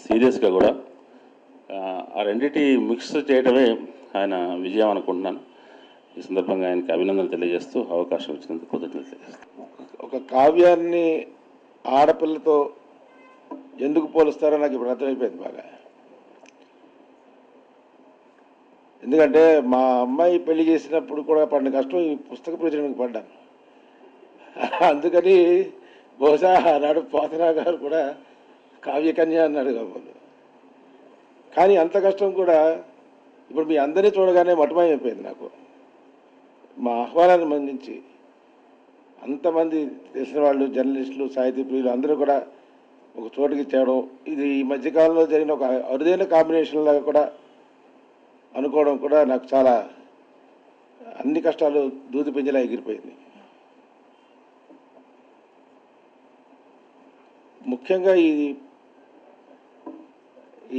సీరియస్గా కూడా. ఆ రెండింటి మిక్స్ చేయడమే ఆయన విజయం అనుకుంటున్నాను. ఈ సందర్భంగా ఆయనకి అభినందనలు తెలియజేస్తూ అవకాశం ఇచ్చినందుకు కృతజ్ఞతలు తెలియజేస్తాను. ఒక కావ్యాన్ని ఆడపిల్లతో ఎందుకు పోలుస్తారో నాకు ఇప్పుడు అర్థమైపోయింది బాగా. ఎందుకంటే మా అమ్మాయి పెళ్లి చేసినప్పుడు కూడా పడిన కష్టం ఈ పుస్తక ప్రచురణకు పడ్డాను. అందుకని బహుశా ఆనాడు పోతనా గారు కూడా కావ్యకన్య అన్నాడు కాబోలు. కానీ అంత కష్టం కూడా ఇప్పుడు మీ అందరినీ చూడగానే మటుమయమైపోయింది నాకు. మా ఆహ్వానాన్ని మందించి అంతమంది తెలిసిన వాళ్ళు, జర్నలిస్టులు, సాహితీ ప్రియులు అందరూ కూడా ఒక చోటుకి చేయడం, ఇది ఈ మధ్యకాలంలో జరిగిన ఒక అరుదైన కాంబినేషన్ లాగా కూడా అనుకోవడం కూడా నాకు చాలా అన్ని కష్టాలు దూది పింజలా ఎగిరిపోయింది. ముఖ్యంగా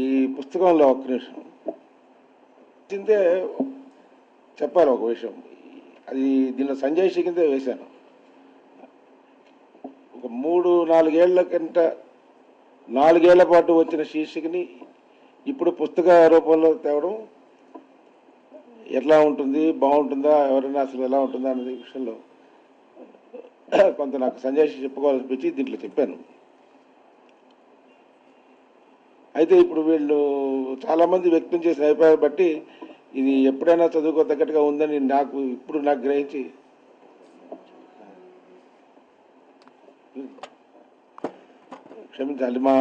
ఈ పుస్తకంలో ఒక్క నిమిషం చింతే చెప్పాలి ఒక విషయం. అది దీనిలో సంజయ్ కిందే వేశాను. ఒక 4 ఏళ్ల పాటు వచ్చిన శీర్షికని ఇప్పుడు పుస్తక రూపంలో తేవడం ఎట్లా ఉంటుంది, బాగుంటుందా, ఎవరైనా అసలు ఎలా ఉంటుందా అనే విషయంలో కొంత నాకు సంజయ్ చెప్పుకోవాలనిపించి దీంట్లో చెప్పాను. అయితే ఇప్పుడు వీళ్ళు చాలామంది వ్యక్తం చేసిన అభిప్రాయాలు బట్టి ఇది ఎప్పుడైనా చదువుకోదగ్గట్టుగా ఉందని నాకు గ్రహించి క్షమించాలి. మా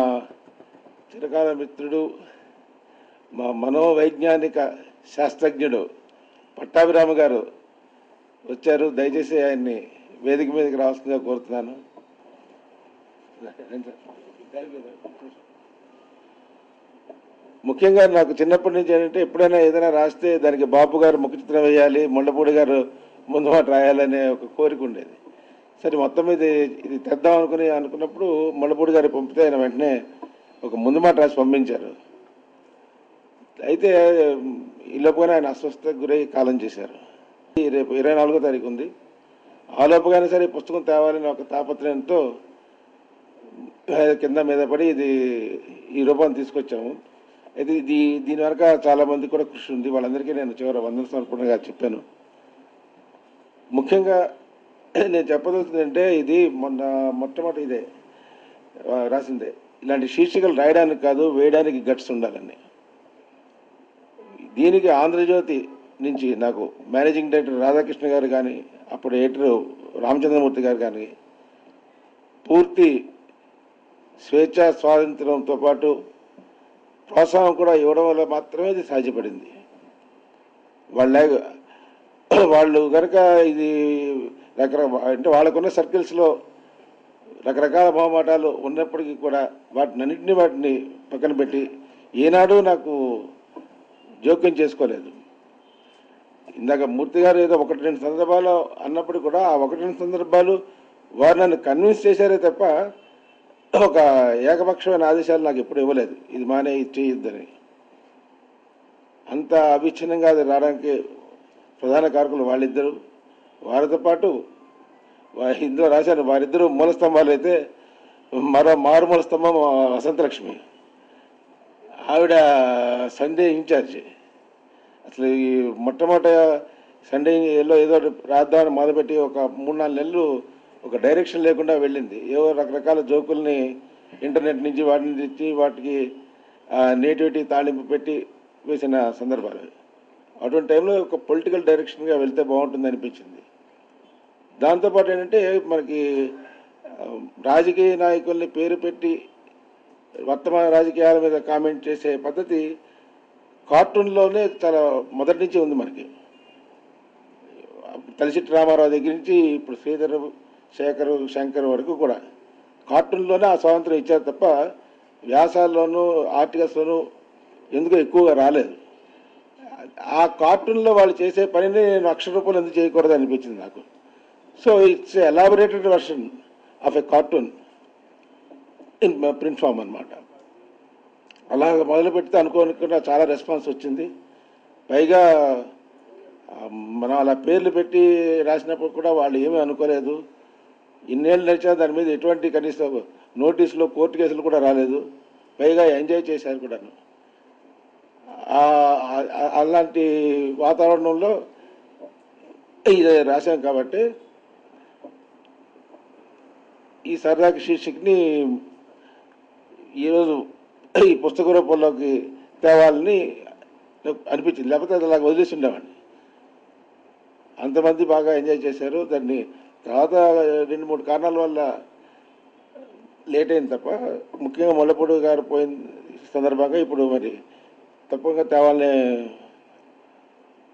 చిరకాల మిత్రుడు, మా మనోవైజ్ఞానిక శాస్త్రజ్ఞుడు పట్టాభిరామ గారు వచ్చారు. దయచేసి ఆయన్ని వేదిక మీదకి రావాల్సిందిగా కోరుతున్నాను. ముఖ్యంగా నాకు చిన్నప్పటి నుంచి ఏంటంటే ఎప్పుడైనా ఏదైనా రాస్తే దానికి బాపు గారు ముఖ చిత్రం వేయాలి, మొండపూడి గారు ముందు మాట రాయాలనే ఒక కోరిక ఉండేది. సరే మొత్తం మీద ఇది తెద్దాం అనుకున్నప్పుడు మొండపూడి గారు పంపితే ఆయన వెంటనే ఒక ముందు మాట రాసి పంపించారు. అయితే ఈ లోపుగానే ఆయన అస్వస్థతకు గురై కాలం చేశారు. రేపు 24వ తారీఖు ఉంది. ఆ లోపుగానే సరే పుస్తకం తేవాలని ఒక తాపత్రయంతో కింద మీద పడి ఇది ఈ రూపాన్ని తీసుకొచ్చాము. అయితే దీని వెనక చాలామంది కూడా కృషి ఉంది. వాళ్ళందరికీ నేను చివరి వందన సమర్పణగా చెప్పాను. ముఖ్యంగా నేను చెప్పదలుచుకుందంటే ఇది మొట్టమొదటి ఇదే రాసిందే. ఇలాంటి శీర్షికలు రాయడానికి కాదు, వేయడానికి గట్స్ ఉండాలని. దీనికి ఆంధ్రజ్యోతి నుంచి నాకు మేనేజింగ్ డైరెక్టర్ రాధాకృష్ణ గారు కానీ, అప్పుడు ఎడిటర్ రామచంద్రమూర్తి గారు కానీ పూర్తి స్వేచ్ఛా స్వాతంత్రంతో పాటు ప్రోత్సాహం కూడా ఇవ్వడం వల్ల మాత్రమే ఇది సాధ్యపడింది. వాళ్ళు కనుక ఇది అంటే వాళ్ళకున్న సర్కిల్స్లో రకరకాల మొహమాటాలు ఉన్నప్పటికీ కూడా వాటిని పక్కన పెట్టి ఏనాడు నాకు జోక్యం చేసుకోలేదు. ఇందాక మూర్తి గారు ఏదో 1-2 సందర్భాలు అన్నప్పుడు కూడా ఆ 1-2 సందర్భాలు వారు నన్ను కన్విన్స్ చేశారే తప్ప ఒక ఏకపక్షమైన ఆదేశాలు నాకు ఎప్పుడు ఇవ్వలేదు, ఇది మానే ఇది చేయొద్దని. అంత అవిచ్ఛిన్నంగా అది రావడానికి ప్రధాన కారకులు వాళ్ళిద్దరు. వారితో పాటు ఇందులో రాశాను, వారిద్దరూ మూల స్తంభాలు అయితే మరో మారుమూల స్తంభం వసంతలక్ష్మి. ఆవిడ సండే ఇన్ఛార్జి. అసలు ఈ మొట్టమొదట సండేలో ఏదో రాద్దామని మొదలుపెట్టి ఒక 3-4 నెలలు ఒక డైరెక్షన్ లేకుండా వెళ్ళింది. ఏవో రకరకాల జోకుల్ని ఇంటర్నెట్ నుంచి వాటిని తెచ్చి వాటికి నేటివిటీ తాళింపు పెట్టి వేసిన సందర్భాలు. అటువంటి టైంలో ఒక పొలిటికల్ డైరెక్షన్గా వెళ్తే బాగుంటుంది అనిపించింది. దాంతోపాటు ఏంటంటే మనకి రాజకీయ నాయకుల్ని పేరు పెట్టి వర్తమాన రాజకీయాల మీద కామెంట్ చేసే పద్ధతి కార్టూన్లోనే చాలా మొదటి నుంచి ఉంది మనకి. తలసిట్టి రామారావు దగ్గర నుంచి ఇప్పుడు శ్రీధర్, శంకర్ వరకు కూడా కార్టూన్లోనే ఆ స్వాతంత్రం ఇచ్చారు తప్ప వ్యాసాల్లోనూ ఆర్టికల్స్లోనూ ఎందుకు ఎక్కువగా రాలేదు. ఆ కార్టూన్లో వాళ్ళు చేసే పనిని నేను అక్షర రూపంలో ఎందుకు చేయకూడదు అనిపించింది నాకు. So it's elaborated version of a cartoon in print form అనమాట. అలాగ మొదలు పెడితే అనుకోకుండా చాలా రెస్పాన్స్ వచ్చింది. పైగా మనం అలా పేర్లు పెట్టి రాసినప్పుడు కూడా వాళ్ళు ఏమీ అనుకోలేదు. ఇన్నేళ్ళు నడిచినా దాని మీద ఎటువంటి కనీసం నోటీసులు, కోర్టు కేసులు కూడా రాలేదు. పైగా ఎంజాయ్ చేశారు కూడాను. అలాంటి వాతావరణంలో ఇది రాశాం కాబట్టి ఈ సరదాకి శీర్షికని ఈరోజు ఈ పుస్తక రూపంలోకి తేవాలని అనిపించింది. లేకపోతే అది అలాగ వదిలేసి ఉండేవాడిని. అంతమంది బాగా ఎంజాయ్ చేశారు. దాన్ని తర్వాత 2-3 కారణాల వల్ల లేట్ అయింది తప్ప, ముఖ్యంగా ముళ్ళపూడి గారు పోయిన సందర్భంగా ఇప్పుడు మరి తప్పకుండా తేవాలనే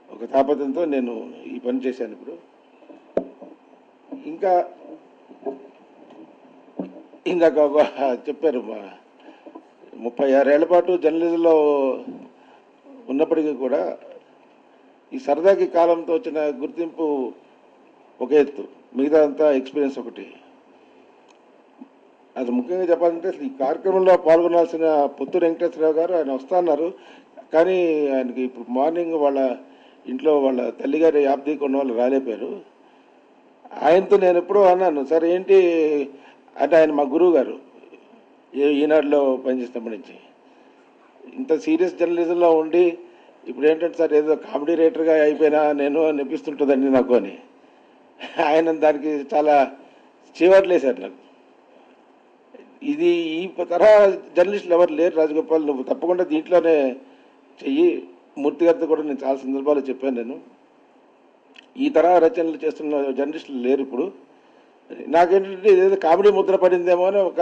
ఒక తాపత్రయంతో నేను ఈ పని చేశాను. ఇప్పుడు ఇంకా ఇందాక చెప్పారు, 36 ఏళ్ల పాటు జర్నలిజంలో ఉన్నప్పటికీ కూడా ఈ సరదాకి కాలంతో వచ్చిన గుర్తింపు ఒక ఎత్తు, మిగతా అంతా ఎక్స్పీరియన్స్ ఒకటి. అది ముఖ్యంగా చెప్పాలంటే అసలు ఈ కార్యక్రమంలో పాల్గొనాల్సిన పుత్తూరు వెంకటేశ్వరరావు గారు ఆయన వస్తా అన్నారు. కానీ ఆయనకి ఇప్పుడు మార్నింగ్ వాళ్ళ ఇంట్లో వాళ్ళ తల్లిగారి యాబ్దీకి ఉన్న వాళ్ళు రాలేపారు. ఆయనతో నేను ఎప్పుడూ అన్నాను, సార్ ఏంటి అంటే, ఆయన మా గురువు గారు, ఈనాడులో పనిచేసినప్పటి నుంచి. ఇంత సీరియస్ జర్నలిజంలో ఉండి ఇప్పుడు ఏంటంటే సార్ ఏదో కామెడీ రైటర్గా అయిపోయినా నేను అనిపిస్తుంటుందండి నాకు అని. ఆయన దానికి చాలా చీవర్లేశారు నాకు. ఇది ఈ తరహా జర్నలిస్టులు ఎవరు లేరు రాజగోపాల్, నువ్వు తప్పకుండా దీంట్లోనే చెయ్యి. మూర్తి గారితో కూడా నేను చాలా సందర్భాలు చెప్పాను. నేను ఈ తరహా రచనలు చేస్తున్న జర్నలిస్టులు లేరు ఇప్పుడు. నాకేంటంటే ఏదో కామెడీ ముద్ర పడిందేమో అని ఒక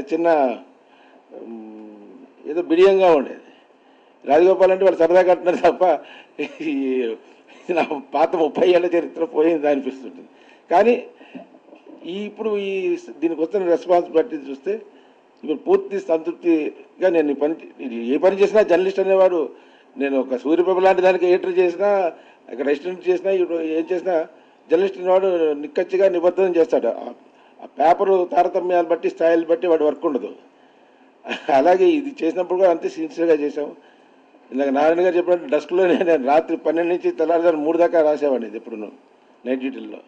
చిన్న ఏదో బిడియంగా ఉండేది. రాజగోపాల్ అంటే వాళ్ళు సరదా కట్టినారు తప్ప నా పాత 30 ఏళ్ల చరిత్ర పోయింది అనిపిస్తుంటుంది. కానీ ఇప్పుడు దీనికి వస్తున్న రెస్పాన్స్ బట్టి చూస్తే ఇప్పుడు పూర్తి సంతృప్తిగా నేను ఏ పని చేసినా జర్నలిస్ట్ అనేవాడు, నేను ఒక సూర్యప్రభ లాంటి దానికి ఎడిటర్ చేసినా, అక్కడ రెస్టారెంట్ చేసినా, ఇప్పుడు ఏం చేసినా జర్నలిస్ట్ అనేవాడు నిక్కచ్చిగా నిబద్ధం చేస్తాడు. ఆ పేపరు తారతమ్యాలు బట్టి, స్థాయిలు బట్టి వాడు వర్క్ ఉండదు. అలాగే ఇది చేసినప్పుడు కూడా అంతే సిన్సియర్గా చేసాము. ఇందాక నారాయణ గారు చెప్పినట్టు డస్క్లోనే నేను రాత్రి 12 నుంచి తెల్లారుజాము 3 దాకా రాసేవాడిని. ఇది ఎప్పుడు నైట్ డ్యూటీల్లో.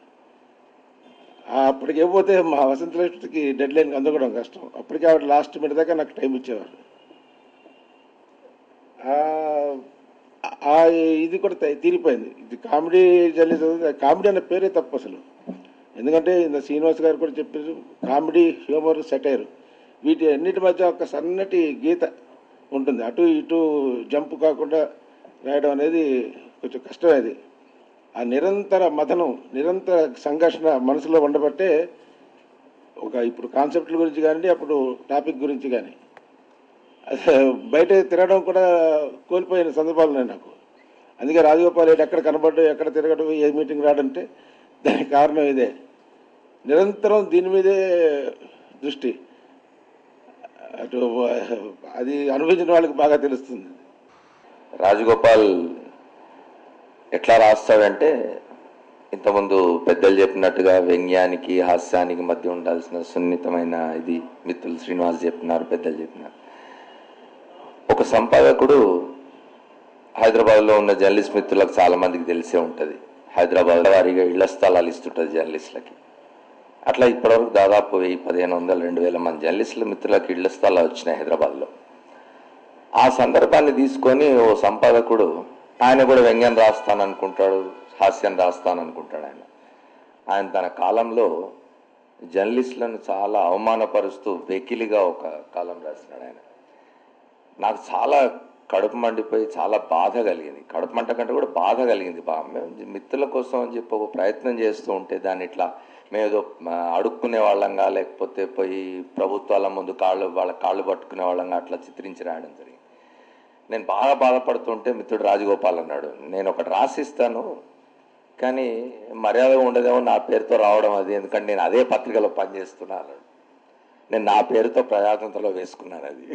అప్పటికి ఇవ్వకపోతే మా వసంత లక్ష్మికి డెడ్ లైన్కి అందుకోవడం కష్టం. అప్పటికే ఆవిడ లాస్ట్ మినిట్ దాకా నాకు టైం ఇచ్చేవారు. ఇది కూడా తీరిపోయింది. ఇది కామెడీ జర్నలిజం, కామెడీ అనే పేరే తప్పు అసలు. ఎందుకంటే శ్రీనివాస్ గారు కూడా చెప్పారు, కామెడీ, హ్యూమర్, సెటైర్ వీటి అన్నిటి మధ్య ఒక సన్నటి గీత ఉంటుంది. అటు ఇటు జంప్ కాకుండా రాయడం అనేది కొంచెం కష్టమేది. ఆ నిరంతర మథనం, నిరంతర సంఘర్షణ మనసులో ఉండబట్టే ఇప్పుడు కాన్సెప్ట్ల గురించి కానీ, అప్పుడు టాపిక్ గురించి కానీ బయట తిరగడం కూడా కోల్పోయిన సందర్భాలు ఉన్నాయి నాకు. అందుకే రాజగోపాల్ రెడ్డి ఎక్కడ కనబడ్డం, ఎక్కడ తిరగడం, ఏ మీటింగ్ రాడంటే దానికి కారణం ఇదే. నిరంతరం దీని మీదే దృష్టి. అటు అది అనుభవించిన వాళ్ళకి బాగా తెలుస్తుంది. రాజగోపాల్ ఎట్లా రాస్తాడంటే, ఇంతకుముందు పెద్దలు చెప్పినట్టుగా వ్యంగ్యానికి హాస్యానికి మధ్య ఉండాల్సిన సున్నితమైన ఇది మిత్రులు శ్రీనివాస్ చెప్పినారు, పెద్దలు చెప్పినారు. ఒక సంపాదకుడు హైదరాబాద్లో ఉన్న జర్నలిస్ట్ మిత్రులకు చాలామందికి తెలిసే ఉంటుంది. హైదరాబాద్ వారిగా ఇళ్ల స్థలాలు ఇస్తుంటుంది జర్నలిస్టులకి. అట్లా ఇప్పటివరకు దాదాపు 1500-2000 మంది జర్నలిస్టుల మిత్రులకు ఇళ్ల స్థలాలు వచ్చినాయి హైదరాబాద్లో. ఆ సందర్భాన్ని తీసుకొని ఓ సంపాదకుడు, ఆయన కూడా వ్యంగ్యం రాస్తాననుకుంటాడు, హాస్యం రాస్తాననుకుంటాడు. ఆయన తన కాలంలో జర్నలిస్టులను చాలా అవమానపరుస్తూ వెకిలిగా ఒక కాలం రాసినాడు. ఆయన నాకు చాలా కడుపు మండిపోయి చాలా బాధ కలిగింది. కడుపు మంట కంటే కూడా బాధ కలిగింది. మేము మిత్రుల కోసం అని చెప్పి ఒక ప్రయత్నం చేస్తూ ఉంటే దాన్ని ఇట్లా మేమేదో అడుక్కునే వాళ్ళంగా, లేకపోతే పోయి ప్రభుత్వాల ముందు వాళ్ళ కాళ్ళు పట్టుకునే వాళ్ళంగా అట్లా చిత్రించి రాయడం జరిగింది. నేను బాగా బాధపడుతుంటే మిత్రుడు రాజగోపాల్ అన్నాడు, నేను ఒకటి రాసిస్తాను కానీ మర్యాదగా ఉండదేమో నా పేరుతో రావడం అది, ఎందుకంటే నేను అదే పత్రికలో పనిచేస్తున్నాను. నేను నా పేరుతో ప్రజాతంత్రంలో వేసుకున్నాను. అది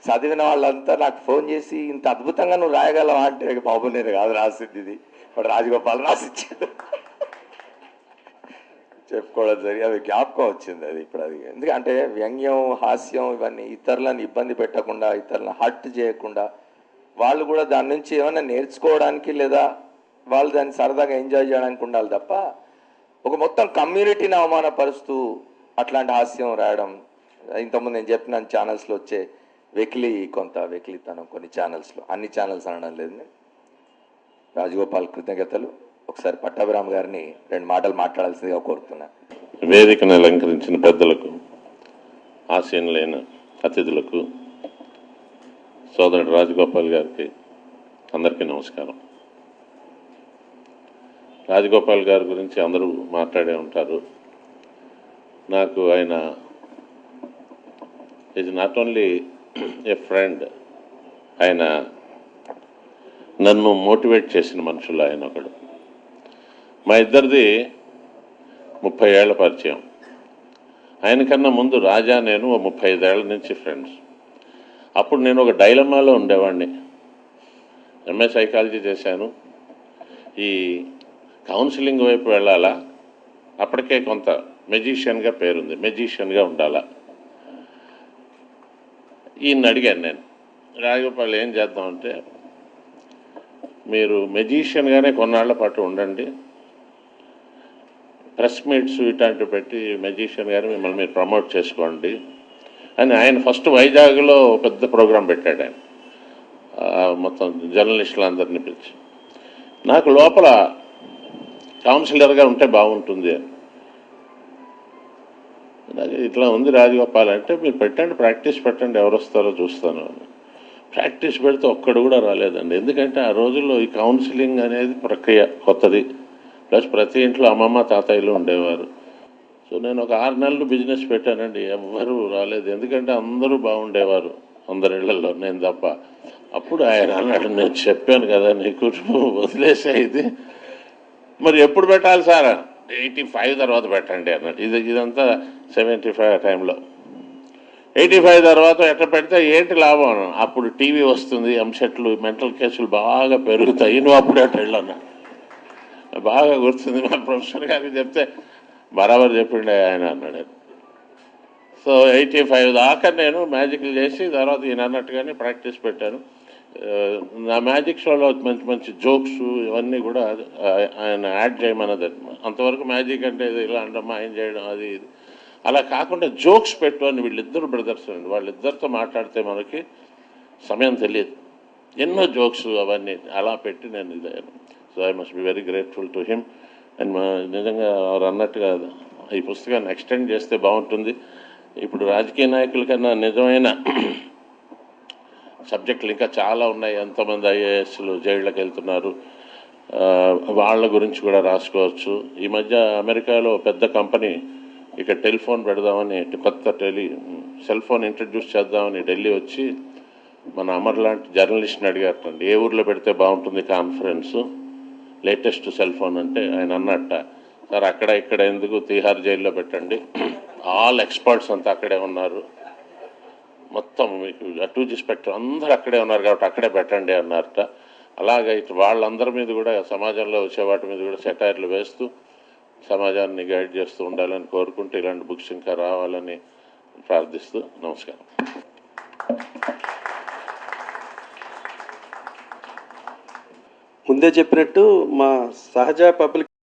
చదివిన వాళ్ళంతా నాకు ఫోన్ చేసి, ఇంత అద్భుతంగా నువ్వు రాయగలవా అంటే, బాబు నేను కాదు రాసింది, ఇది వాడు రాజగోపాల్ రాసిచ్చాడు చెప్పుకోవడం జరిగి అది జ్ఞాపకం వచ్చింది. అది ఇప్పుడు అది ఎందుకంటే వ్యంగ్యం, హాస్యం ఇవన్నీ ఇతరులను ఇబ్బంది పెట్టకుండా, ఇతరులను హర్ట్ చేయకుండా, వాళ్ళు కూడా దాని నుంచి ఏమైనా నేర్చుకోవడానికి లేదా వాళ్ళు దాన్ని సరదాగా ఎంజాయ్ చేయడానికి ఉండాలి తప్ప ఒక మొత్తం కమ్యూనిటీని అవమానపరుస్తూ అట్లాంటి హాస్యం రాయడం ఇంతకుముందు నేను చెప్పిన ఛానల్స్లో వచ్చే వెకిలితనం కొన్ని ఛానల్స్లో, అన్ని ఛానల్స్ అనడం లేదు నేను. రాజగోపాల్ కృతజ్ఞతలు. ఒకసారి పట్టాభిరామ్ గారిని 2 మాటలు మాట్లాడాల్సిందిగా కోరుతున్నా. వేదికను అలంకరించిన పెద్దలకు, ఆశీనులైన అతిథులకు, సోదరుడు రాజగోపాల్ గారికి అందరికీ నమస్కారం. రాజగోపాల్ గారి గురించి అందరూ మాట్లాడే ఉంటారు. నాకు ఆయన is not only A friend, ఆయన నన్ను మోటివేట్ చేసిన మనుషులు ఆయన ఒకడు. మా ఇద్దరిది 30 ఏళ్ల పరిచయం. ఆయనకన్నా ముందు రాజా నేను 35 ఏళ్ల నుంచి ఫ్రెండ్స్. అప్పుడు నేను ఒక డైలమాలో ఉండేవాడిని. ఎంఏ సైకాలజీ చేశాను. ఈ కౌన్సిలింగ్ వైపు వెళ్ళాలా, అప్పటికే కొంత మెజిషియన్గా పేరుంది, మెజిషియన్గా ఉండాలా. ఈయన అడిగాను నేను, రాజగోపాల్ ఏం చేద్దామంటే, మీరు మెజిషియన్గానే కొన్నాళ్ల పాటు ఉండండి, ప్రెస్ మీట్స్ ఇట్లాంటివి పెట్టి మెజిషియన్ గారు మిమ్మల్ని మీరు ప్రమోట్ చేసుకోండి అని ఆయన ఫస్ట్ వైజాగ్లో పెద్ద ప్రోగ్రాం పెట్టాడు. ఆయన మొత్తం జర్నలిస్టులందరినీ పిలిచి, నాకు లోపల కౌన్సిలర్గా ఉంటే బాగుంటుంది అని. ఇట్లా ఉంది రాజగోపాల్ అంటే, మీరు పెట్టండి, ప్రాక్టీస్ పెట్టండి, ఎవరు వస్తారో చూస్తాను అని. ప్రాక్టీస్ పెడితే ఒక్కడు కూడా రాలేదండి. ఎందుకంటే ఆ రోజుల్లో ఈ కౌన్సిలింగ్ అనేది ప్రక్రియ కొత్తది, ప్లస్ ప్రతి ఇంట్లో అమ్మమ్మ తాతయ్యలు ఉండేవారు. సో నేను ఒక 6 నెలలు బిజినెస్ పెట్టానండి, ఎవ్వరూ రాలేదు. ఎందుకంటే అందరూ బాగుండేవారు అందరిళ్లలో, నేను తప్ప. అప్పుడు ఆయన అన్నాడు, నేను చెప్పాను కదా నీకు, వదిలేసే ఇది, మరి ఎప్పుడు పెట్టాలి సార్? 85 తర్వాత పెట్టండి అన్నాడు. ఇదంతా 75 టైంలో. 85 తర్వాత ఎట్లా పెడితే ఏంటి లాభం? అప్పుడు టీవీ వస్తుంది, ఎంసెట్లు, మెంటల్ కేసులు బాగా పెరుగుతాయి, నువ్వు అప్పుడు అట్లా వెళ్ళన్నాడు. బాగా గుర్తుంది, మా ప్రొఫెసర్ గారికి చెప్తే బరాబర్ చెప్పిండే ఆయన అన్నాడు. సో 85 దాకా నేను మ్యాజిక్లు చేసి తర్వాత ఈయన అన్నట్టుగానే ప్రాక్టీస్ పెట్టాను. నా మ్యాజిక్ షోలో మంచి మంచి జోక్స్ ఇవన్నీ కూడా ఆయన యాడ్ చేయమన్నది. అంతవరకు మ్యాజిక్ అంటే ఇలా అంటమ్మా ఆయన చేయడం అది ఇది అలా కాకుండా జోక్స్ పెట్టు అని వీళ్ళిద్దరు బ్రదర్స్ అండి. వాళ్ళిద్దరితో మాట్లాడితే మనకి సమయం తెలియదు. ఎన్నో జోక్స్ అవన్నీ అలా పెట్టి నేను ఇదయ్యాను. So I must be very grateful to him. అండ్ నిజంగా వారు అన్నట్టుగా ఈ పుస్తకాన్ని ఎక్స్టెండ్ చేస్తే బాగుంటుంది. ఇప్పుడు రాజకీయ నాయకుల కన్నా నిజమైన సబ్జెక్టులు ఇంకా చాలా ఉన్నాయి. ఎంతోమంది ఐఏఎస్లు జైళ్ళకి వెళ్తున్నారు, వాళ్ళ గురించి కూడా రాసుకోవచ్చు. ఈ మధ్య అమెరికాలో పెద్ద కంపెనీ ఇక టెలిఫోన్ పెడదామని, కొత్త సెల్ ఫోన్ ఇంట్రడ్యూస్ చేద్దామని ఢిల్లీ వచ్చి మన అమర్ లాంటి జర్నలిస్ట్ని అడిగారండి, ఏ ఊర్లో పెడితే బాగుంటుంది కాన్ఫరెన్సు, లేటెస్ట్ సెల్ ఫోన్ అంటే ఆయన అన్నట్ట, సార్ అక్కడ ఇక్కడ ఎందుకు, తీహార్ జైల్లో పెట్టండి, ఆల్ ఎక్స్పర్ట్స్ అంతా అక్కడే ఉన్నారు, మొత్తం మీకు 2G స్పెక్ట్రమ్ అందరూ అక్కడే ఉన్నారు కాబట్టి అక్కడే పెట్టండి అన్నారట. అలాగే వాళ్ళందరి మీద కూడా సమాజంలో వచ్చే వాటి మీద కూడా సెటైర్లు వేస్తూ సమాజాన్ని గైడ్ చేస్తూ ఉండాలని కోరుకుంటూ ఇలాంటి బుక్స్ ఇంకా రావాలని ప్రార్థిస్తూ నమస్కారం. ముందే చెప్పినట్టు మా సహజ పబ్లిక్